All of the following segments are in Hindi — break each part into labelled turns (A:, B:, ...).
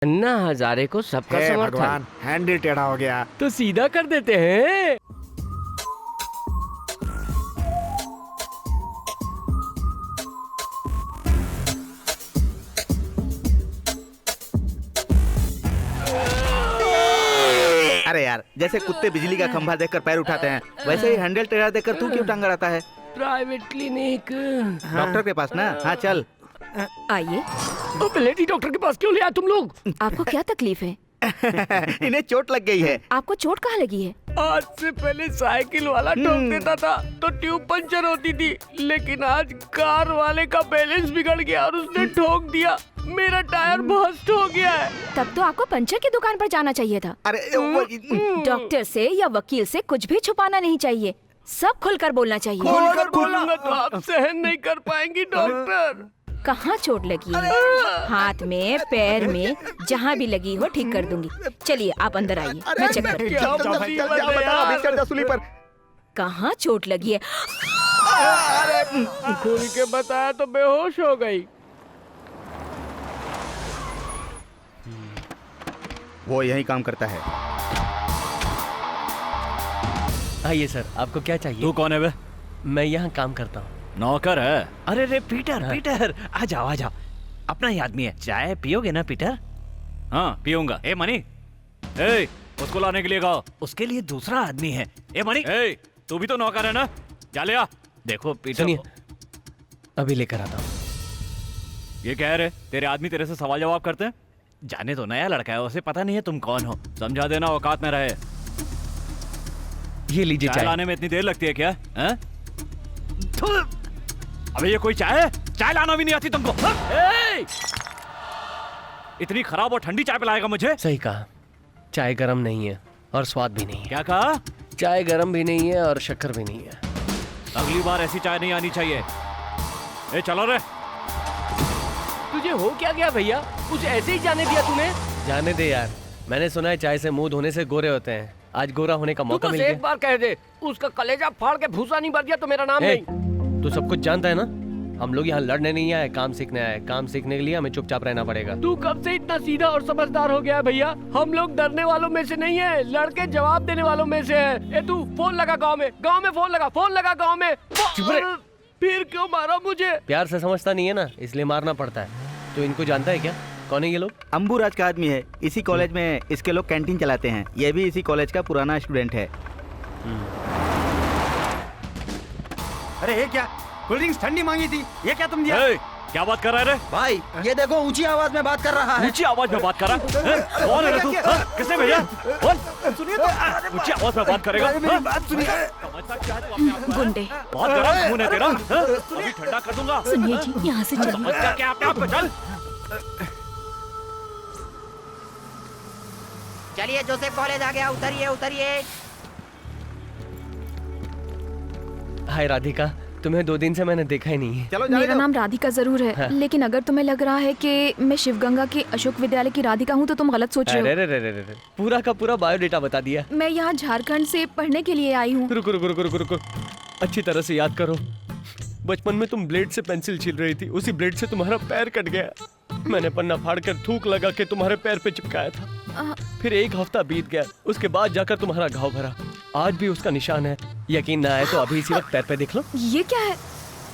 A: अन्ना हजारे को सबका
B: हे
A: समर्थन।
B: भगवान, हैंडल टेढ़ा हो गया।
A: तो सीधा कर देते हैं।
C: अरे यार, जैसे कुत्ते बिजली का खंभा देखकर पैर उठाते हैं, वैसे ही हैंडल टेढ़ा देखकर तू क्यों टांग अड़ाता है?
A: Private clinic.
C: डॉक्टर के पास ना? हाँ चल।
D: आइए।
A: लेडी डॉक्टर के पास क्यों ले आए तुम लोग?
D: आपको क्या तकलीफ है?
C: इन्हें चोट लग गई है।
D: आपको चोट कहाँ लगी है?
A: आज से पहले साइकिल वाला ठोक देता था तो ट्यूब पंचर होती थी, लेकिन आज कार वाले का बैलेंस बिगड़ गया और उसने ठोक दिया। मेरा टायर बस्ट हो गया है।
D: तब तो आपको पंचर की दुकान पर जाना चाहिए था।
C: अरे
D: डॉक्टर से या वकील से कुछ भी छुपाना नहीं चाहिए, सब खुलकर बोलना चाहिए।
A: खोलकर बोलूंगा तो आप सहन नहीं कर पाएंगी डॉक्टर।
D: कहाँ चोट लगी है? हाथ में, पैर में, जहाँ भी लगी हो ठीक कर दूंगी। चलिए आप अंदर आइए, मैं चेक करती हूँ। कहाँ चोट लगी है?
A: खुल के बताया तो बेहोश हो गई।
C: वो यही काम करता है।
E: आइए सर, आपको क्या चाहिए?
F: तू कौन है बे?
E: मैं यहाँ काम करता हूँ।
F: नौकर है?
E: अरे रे पीटर, पीटर आ जाओ आ जाओ, अपना ही आदमी है। चाय पियोगे ना पीटर?
F: हाँ पीऊंगा। ए मनी, ए उसको लाने के लिए कहो।
E: उसके लिए दूसरा आदमी है। ए मनी,
F: ए तू भी तो नौकर है ना? जा ले आ।
E: देखो पीटर, सुनिए, अभी लेकर आता हूँ।
F: ये कह रहे तेरे आदमी तेरे से सवाल जवाब करते हैं?
E: जाने तो नया लड़का है, उसे पता नहीं है तुम कौन हो।
F: समझा देना, औकात में रहे।
E: ये लीजिए
F: चाय
E: चाय।
F: लाने में इतनी देर लगती है क्या? हैं? अबे ये कोई चाय है? चाय लाना भी नहीं आती तुमको? ए! इतनी खराब और ठंडी चाय पिलाएगा मुझे?
E: सही कहा, चाय गरम नहीं है और स्वाद भी नहीं है।
F: क्या कहा?
E: चाय गरम भी नहीं है और शक्कर भी नहीं है।
F: अगली बार ऐसी चाय नहीं आनी चाहिए। ए चलो रे।
A: तुझे हो क्या गया भैया? कुछ ऐसे ही जाने दिया तूने?
E: जाने दे यार, मैंने सुना है चाय से मुंह धोने से गोरे होते हैं। आज गोरा होने का
A: तू
E: मौका
A: बस
E: मिल
A: एक
E: गया।
A: बार कह दे, उसका कलेजा फाड़ के भूसा नहीं भर दिया तो मेरा नाम नहीं।
E: तू सब कुछ जानता है ना? हम लोग यहाँ लड़ने नहीं आए, काम सीखने आए। काम सीखने के लिए हमें चुपचाप रहना पड़ेगा।
A: तू कब से इतना सीधा और समझदार हो गया है भैया? हम लोग डरने वालों में से नहीं है, लड़के जवाब देने वालों में से है। ए तू फोन लगा गांव में फोन लगा गांव में।
E: चुप रहे।
A: फिर क्यों मारा मुझे?
E: प्यार से समझता नहीं है ना, इसलिए मारना पड़ता है। तो इनको जानता है क्या? कौन है ये लोग?
C: अंबुराज का आदमी है। इसी कॉलेज में इसके लोग कैंटीन चलाते हैं। ये भी इसी कॉलेज का पुराना स्टूडेंट है।
B: अरे ये क्या, कोल्ड ड्रिंक्स ठंडी मांगी थी, ये क्या तुम दिया?
F: ए, क्या बात कर रहा है रे?
G: भाई ये देखो, ऊंची आवाज में बात कर रहा है।
F: ऊंची आवाज में बात कर रहा है? हैं? कौन है रे तू? हाँ? किसने भेजा? कौन?
B: सुनिए तो,
F: ऊंची आवाज में बात करेगा?
B: मेरी
F: हाँ?
B: बात सुनिए।
F: समझता क्या है तू अपने आप को?
D: गुंडे,
F: बहुत गरम खून है तेरा। हाँ? अभी ठंडा कर दूंगा।
D: सुनिए जी, यहाँ से चलिए।
F: समझता क्या अपने आप को? चल।
G: चलिए, जोसेफ कॉलेज आ गया, उतरिए उतरिए।
E: हाय राधिका, तुम्हें 2 दिन से मैंने देखा ही नहीं है।
C: चलो
D: मेरा नाम राधिका जरूर है,
E: हाँ।
D: लेकिन अगर तुम्हें लग रहा है कि मैं शिवगंगा के अशोक विद्यालय की राधिका हूँ तो तुम गलत सोच रहे
E: अरे
D: हो।
E: रे रे रे रे, पूरा का पूरा बायोडेटा बता दिया।
D: मैं यहाँ झारखंड से पढ़ने के लिए आई हूँ।
E: रुको रुको रुको रुको रुको, अच्छी तरह से याद करो। बचपन में तुम ब्लेड से पेंसिल छील रही थी, उसी ब्लेड से तुम्हारा पैर कट गया। मैंने पन्ना फाड़कर थूक लगा के तुम्हारे पैर पे चिपकाया था। फिर 1 हफ्ता बीत गया, उसके बाद जाकर तुम्हारा घाव भरा। आज भी उसका निशान है। यकीन ना आए तो अभी इसी वक्त पैर पे देख लो।
D: ये क्या है?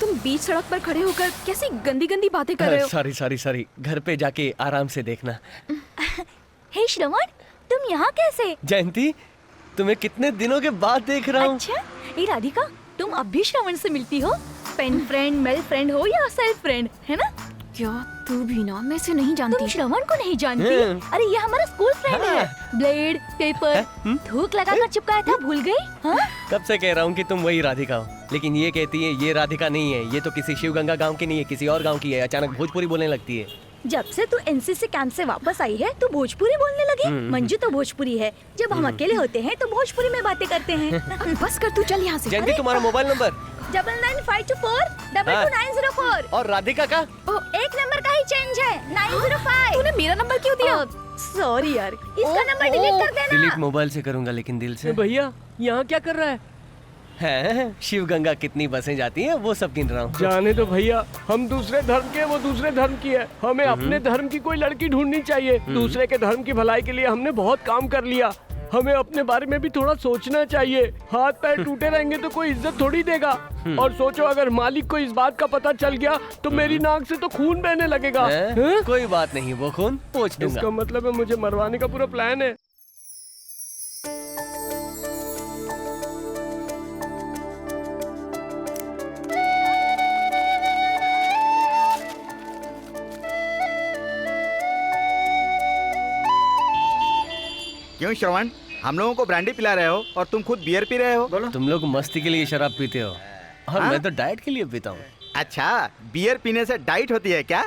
D: तुम बीच सड़क पर खड़े होकर कैसी गंदी गंदी बातें कर रहे हो?
E: सॉरी, घर पे जाके आराम से देखना।
D: हे श्रवण, तुम यहाँ कैसे?
E: जयंती, तुम्हें कितने दिनों के बाद देख रहा हूँ।
D: अच्छा, ये राधिका, तुम अब भी श्रवण से मिलती हो? पेन फ्रेंड, मेल फ्रेंड हो या सेल्फ फ्रेंड, है ना? क्या तू भी ना मैं से नहीं जानती? तुम श्रवण को नहीं जानती? अरे ये हमारा स्कूल फ्रेंड है। ब्लेड, पेपर, थूक लगाकर चिपकाया था, भूल गई? हाँ?
E: कब से कह रहा हूँ कि तुम वही राधिका हो, लेकिन ये कहती है ये राधिका नहीं है, ये तो किसी शिवगंगा गांव की नहीं है, किसी और गांव की है। अचानक भोजपुरी बोलने लगती है।
D: जब से तू एनसीसी कैंप से वापस आई है तू भोजपुरी बोलने लगी। मंजू तो भोजपुरी है, जब हम अकेले होते हैं तो भोजपुरी में बातें करते हैं। बस कर, तू चल यहाँ से।
E: जयंती, तुम्हारा मोबाइल नंबर?
D: 9952422904।
E: और राधिका का?
D: एक नंबर का ही चेंज है, 905। तूने मेरा नंबर क्यों दिया? सॉरी यार, इसका नंबर डिलीट कर देना।
E: डिलीट मोबाइल से करूंगा, लेकिन दिल से।
A: भैया यहाँ क्या कर रहा है?
E: है शिव गंगा कितनी बसें जाती हैं वो सब गिन रहा हूँ।
A: जाने दो भैया, हम दूसरे धर्म के, वो दूसरे धर्म की है। हमें अपने धर्म की कोई लड़की ढूंढनी चाहिए। दूसरे के धर्म की भलाई के लिए हमने बहुत काम कर लिया। हमें अपने बारे में भी थोड़ा सोचना चाहिए। हाथ पैर टूटे रहेंगे तो कोई इज्जत थोड़ी देगा। और सोचो अगर मालिक को इस बात का पता चल गया तो मेरी नाक से तो खून बहने लगेगा।
E: कोई बात नहीं, वो खून पोंछ दूंगा।
A: इसका मतलब है मुझे मरवाने का पूरा प्लान है।
C: क्यों श्रवण, हम लोगों को ब्रांडी पिला रहे हो और तुम खुद बियर पी रहे हो? बोलो।
E: तुम लोग मस्ती के लिए शराब पीते हो और मैं तो डाइट के लिए पीता हूँ।
C: अच्छा, बियर पीने से डाइट होती है क्या?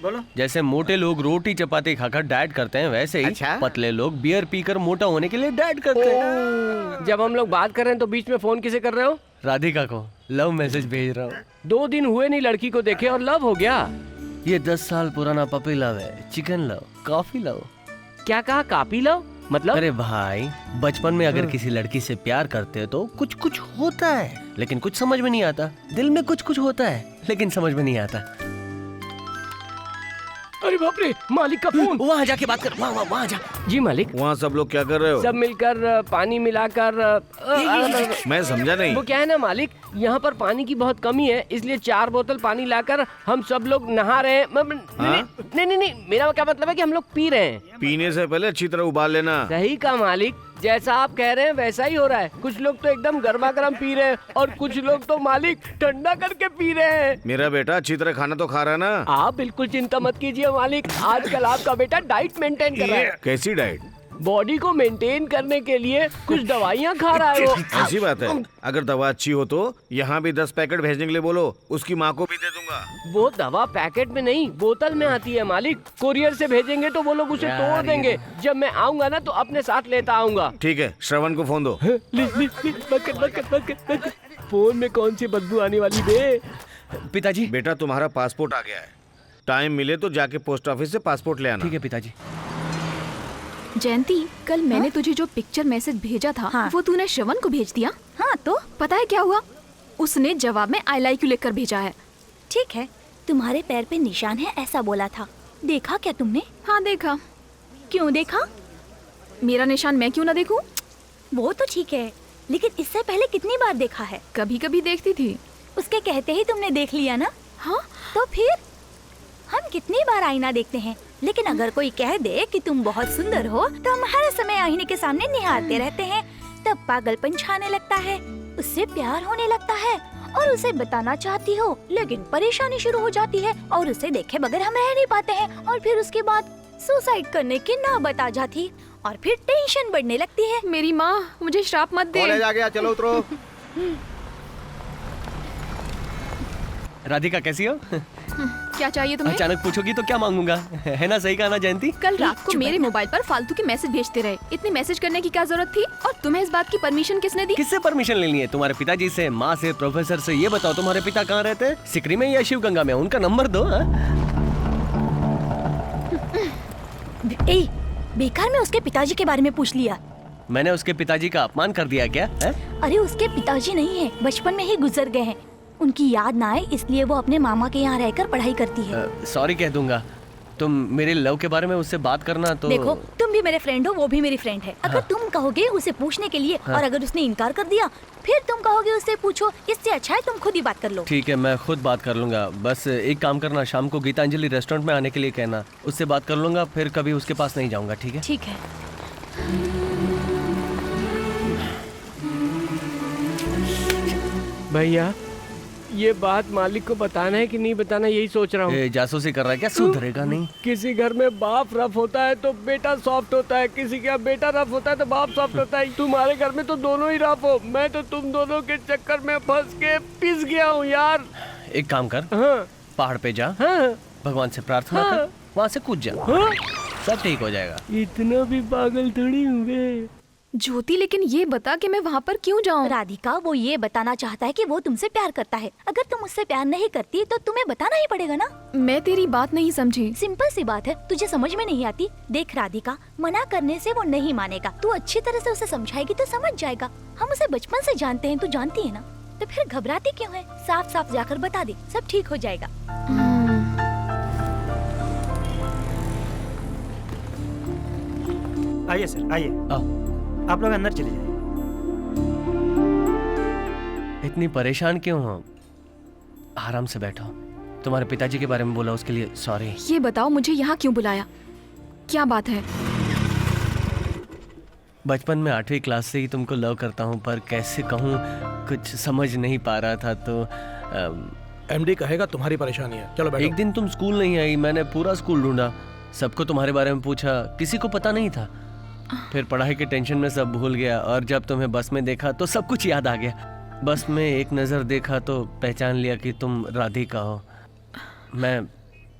C: बोलो।
E: जैसे मोटे लोग रोटी चपाती खाकर डाइट करते हैं वैसे ही
C: अच्छा?
E: पतले लोग बियर पीकर मोटा होने के लिए डाइट करते हैं।
A: जब हम लोग बात कर रहे हैं तो बीच में फोन किसे कर रहे हो?
E: राधिका को लव मैसेज भेज रहा हूँ।
A: 2 दिन हुए नहीं लड़की को देखे और लव हो गया।
E: ये 10 साल पुराना पपी लव है, चिकन लव, कॉफी लव।
A: क्या कहा? कापी लव मतलब?
E: अरे भाई, बचपन में अगर किसी लड़की से प्यार करते हो तो कुछ कुछ होता है लेकिन कुछ समझ में नहीं आता। दिल में कुछ कुछ होता है लेकिन समझ में नहीं आता।
A: अरे बाप रे, मालिक का फोन।
E: वहाँ जाके बात कर, वहाँ जा।
A: जी मालिक।
B: वहाँ सब लोग क्या कर रहे हो?
A: सब मिलकर पानी मिलाकर
B: मैं समझा नहीं।
A: वो क्या है ना मालिक, यहाँ पर पानी की बहुत कमी है इसलिए 4 बोतल पानी लाकर हम सब लोग नहा रहे हैं। नहीं, मेरा क्या मतलब है कि हम लोग पी रहे हैं।
B: पीने से पहले अच्छी तरह उबाल लेना।
A: सही कहा मालिक, जैसा आप कह रहे हैं वैसा ही हो रहा है। कुछ लोग तो एकदम गर्मा गर्म पी रहे हैं और कुछ लोग तो मालिक ठंडा करके पी रहे हैं।
B: मेरा बेटा अच्छी तरह खाना तो खा रहा है ना?
A: आप बिल्कुल चिंता मत कीजिए मालिक, आजकल आपका बेटा डाइट मेंटेन कर रहा है।
B: कैसी डाइट?
A: बॉडी को मेंटेन करने के लिए कुछ दवाइयाँ खा रहा है वो।
B: ऐसी बात है, अगर दवा अच्छी हो तो यहाँ भी 10 पैकेट भेजने के लिए बोलो, उसकी माँ को भी दे दूंगा।
A: वो दवा पैकेट में नहीं बोतल में आती है मालिक। कोरियर से भेजेंगे तो वो लोग उसे तोड़ देंगे। जब मैं आऊंगा ना तो अपने साथ लेता आऊंगा।
B: ठीक है, श्रवण को फोन दो।
A: फोन में कौन सी बदबू आने वाली बे?
E: पिताजी।
B: बेटा तुम्हारा पासपोर्ट आ गया है, टाइम मिले तो जाके पोस्ट ऑफिस से पासपोर्ट ले आना।
E: ठीक है पिताजी।
D: जयंती, कल मैंने तुझे जो पिक्चर मैसेज भेजा था वो तूने श्रवण को भेज दिया। हाँ तो पता है क्या हुआ? उसने जवाब में आई लाइक यू लिखकर भेजा है।
H: ठीक है, तुम्हारे पैर पे निशान है ऐसा बोला था, देखा क्या तुमने?
D: हाँ देखा।
H: क्यों देखा?
D: मेरा निशान मैं क्यों ना देखूं?
H: वो तो ठीक है, लेकिन इससे पहले कितनी बार देखा है?
D: कभी कभी देखती थी।
H: उसके कहते ही तुमने देख लिया ना?
D: हाँ
H: तो फिर हम कितनी बार आईना देखते हैं, लेकिन अगर कोई कह दे कि तुम बहुत सुंदर हो तो हम हर समय आईने के सामने निहारते रहते हैं। तब पागलपन छाने लगता है, उससे प्यार होने लगता है और उसे बताना चाहती हो लेकिन परेशानी शुरू हो जाती है और उसे देखे बगैर हम रह नहीं पाते हैं और फिर उसके बाद सुसाइड करने की नौबत आ जाती और फिर टेंशन बढ़ने लगती है।
D: मेरी माँ, मुझे श्राप मत दे।
C: कॉलेज आ गया, चलो उतरो।
E: राधिका कैसी हो?
D: क्या चाहिए तुम्हें?
E: अचानक पूछोगी तो क्या मांगूंगा, है ना? सही कहा ना जयंती?
D: कल रात को मेरे मोबाइल पर फालतू के मैसेज भेजते रहे। इतने मैसेज करने की क्या जरूरत थी? और तुम्हें इस बात की परमिशन किसने दी?
E: किससे परमिशन लेनी है? तुम्हारे पिताजी से, माँ से, प्रोफेसर से? ये बताओ तुम्हारे पिता कहाँ रहते हैं? सिकरी में या शिव गंगा में? उनका नंबर दो।
H: बेकार में उसके पिताजी के बारे में पूछ लिया।
E: मैंने उसके पिताजी का अपमान कर दिया क्या है?
H: अरे उसके पिताजी नहीं है, बचपन में ही गुजर गए हैं। उनकी याद ना आए इसलिए वो अपने मामा के यहाँ रहकर पढ़ाई करती है।
E: सॉरी कह दूंगा। तुम मेरे लव के बारे में उससे बात करना तो।
H: देखो, तुम भी मेरे फ्रेंड हो, वो भी मेरी फ्रेंड है। अगर तुम कहोगे उसे पूछने के लिए और अगर उसने इनकार कर दिया फिर तुम कहोगे उससे पूछो, इससे अच्छा है तुम खुद ही बात कर लो।
E: ठीक है, मैं खुद बात कर लूंगा। बस एक काम करना, शाम को गीतांजलि रेस्टोरेंट में आने के लिए कहना, उससे बात कर लूंगा, फिर कभी उसके पास नहीं जाऊंगा। ठीक है?
H: ठीक है।
A: भैया, ये बात मालिक को बताना है कि नहीं बताना, यही सोच रहा हूँ।
E: जासूसी कर रहा है क्या? सुधरेगा नहीं।
A: किसी घर में बाप रफ होता है तो बेटा सॉफ्ट होता है, किसी का बेटा रफ होता है तो बाप सॉफ्ट होता है। तुम्हारे घर में तो दोनों ही रफ हो। मैं तो तुम दोनों के चक्कर में फंस के पिस गया हूँ यार।
E: एक काम कर,
A: हाँ
E: पहाड़ पे जा,
A: हाँ
E: भगवान से प्रार्थना
A: हाँ।
E: कर, वहाँ से कूद जा,
A: हाँ।
E: सब ठीक हो जाएगा।
A: इतना भी पागल थोड़ी हुए।
D: ज्योति, लेकिन ये बता कि मैं वहाँ पर क्यों जाऊँ?
H: राधिका, वो ये बताना चाहता है कि वो तुमसे प्यार करता है। अगर तुम उससे प्यार नहीं करती तो तुम्हें बताना ही पड़ेगा ना।
D: मैं तेरी बात नहीं समझी।
H: सिंपल सी बात है, तुझे समझ में नहीं आती? देख राधिका, मना करने से वो नहीं मानेगा। तू अच्छी तरह से उसे समझाएगी तो समझ जाएगा। हम उसे बचपन से जानते हैं, तू जानती है ना। तो फिर घबराती क्यों है? साफ साफ जाकर बता दे, सब ठीक हो जाएगा।
I: आइए सर, आइए। आप लोग अंदर चले जाइए।
E: इतनी परेशान क्यों हो? आराम से बैठो। तुम्हारे पिताजी के बारे में बोला, उसके लिए सॉरी।
D: ये बताओ, मुझे यहाँ क्यों बुलाया? क्या बात है?
E: बचपन में 8वीं क्लास से ही तुमको लव करता हूँ, पर कैसे कहूँ, कुछ समझ नहीं पा रहा था। तो
J: एमडी कहेगा तुम्हारी परेशानी है। चलो बैठो।
E: एक दिन तुम स्कूल नहीं आई, मैंने पूरा स्कूल ढूंढा, सबको तुम्हारे बारे में पूछा, किसी को पता नहीं था। फिर पढ़ाई के टेंशन में सब भूल गया, और जब तुम्हें बस में देखा तो सब कुछ याद आ गया। बस में एक नज़र देखा तो पहचान लिया कि तुम राधिका हो। मैं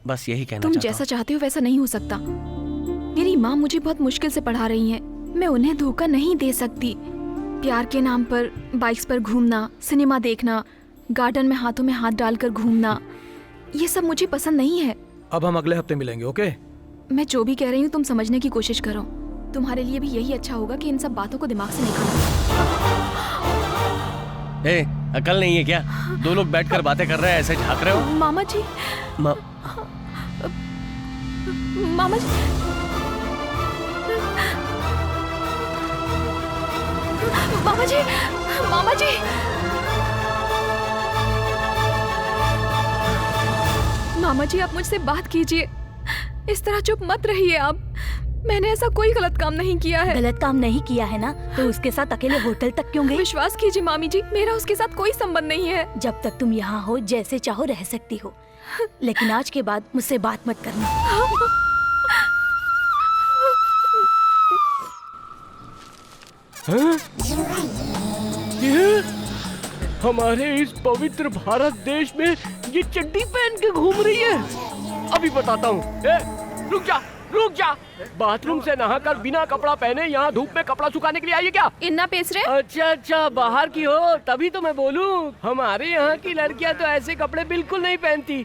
E: बस यही कहना
D: तुम
E: चाहता
D: जैसा चाहते हो वैसा नहीं हो सकता। मेरी माँ मुझे बहुत मुश्किल से पढ़ा रही हैं। मैं उन्हें धोखा नहीं दे सकती। प्यार के नाम पर बाइक्स पर घूमना, सिनेमा देखना, गार्डन में हाथों में हाथ डालकर घूमना, ये सब मुझे पसंद नहीं है।
J: अब हम अगले हफ्ते मिलेंगे, ओके?
D: मैं जो भी कह रही हूँ तुम समझने की कोशिश करो। तुम्हारे लिए भी यही अच्छा होगा कि इन सब बातों को दिमाग से निकालो।
E: ए, अकल नहीं है क्या? दो लोग बैठकर बातें कर रहे हैं, ऐसे झांक रहे हो?
D: मामा जी, मामा जी, मामा जी, मामा जी, मामा जी, आप मुझसे बात कीजिए। इस तरह चुप मत रहिए आप। मैंने ऐसा कोई गलत काम नहीं किया है।
H: गलत काम नहीं किया है ना, तो उसके साथ अकेले होटल तक क्यों गई?
D: विश्वास कीजिए मामी जी, मेरा उसके साथ कोई संबंध नहीं है।
H: जब तक तुम यहाँ हो, जैसे चाहो रह सकती हो, लेकिन आज के बाद मुझसे बात मत करना।
A: ये हमारे इस पवित्र भारत देश में ये चड्डी पहन के घूम रही है। अभी बताता हूँ। रुक जा, रुक जा। बाथरूम से नहाकर बिना कपड़ा पहने यहाँ धूप में कपड़ा सुखाने के लिए आई है क्या?
D: इन्ना पेस रहे?
A: अच्छा अच्छा, बाहर की हो तभी तो मैं बोलूँ। हमारे यहाँ की लड़कियाँ तो ऐसे कपड़े बिल्कुल नहीं पहनती।